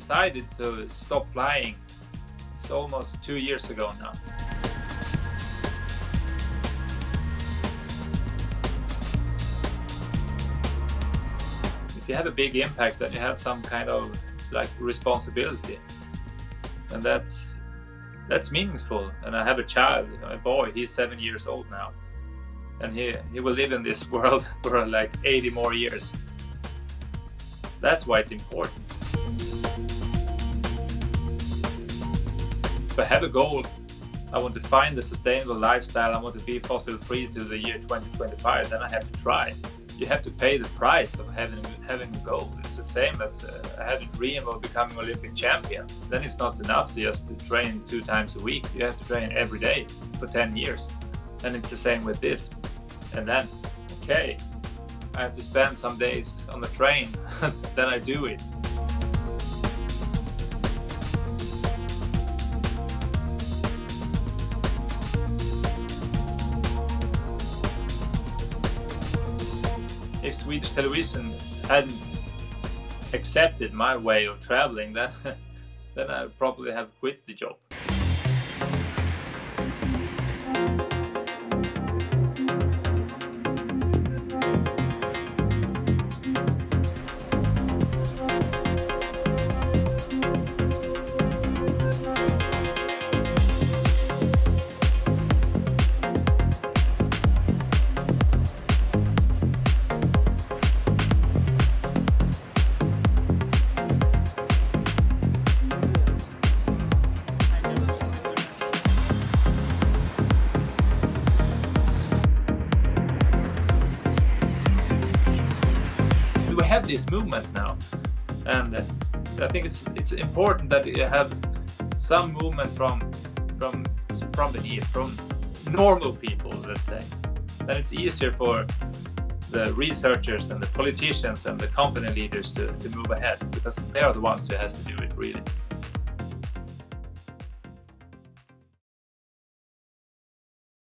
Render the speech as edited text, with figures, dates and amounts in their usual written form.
decided to stop flying. It's almost 2 years ago now. If you have a big impact, then you have some kind of, it's like responsibility, and that's meaningful. And I have a child, a boy. He's 7 years old now, and he will live in this world for like 80 more years. That's why it's important. If I have a goal, I want to find a sustainable lifestyle, I want to be fossil free to the year 2025, then I have to try. You have to pay the price of having a goal. It's the same as I had a dream of becoming Olympic champion. Then it's not enough to just train 2 times a week. You have to train every day for 10 years. And it's the same with this. And then, okay, I have to spend some days on the train, then I do it. If Swedish television hadn't accepted my way of traveling, then I would probably have quit the job. Have this movement now, and I think it's important that you have some movement from beneath, from normal people, let's say. Then it's easier for the researchers and the politicians and the company leaders to move ahead, because they are the ones who has to do it really.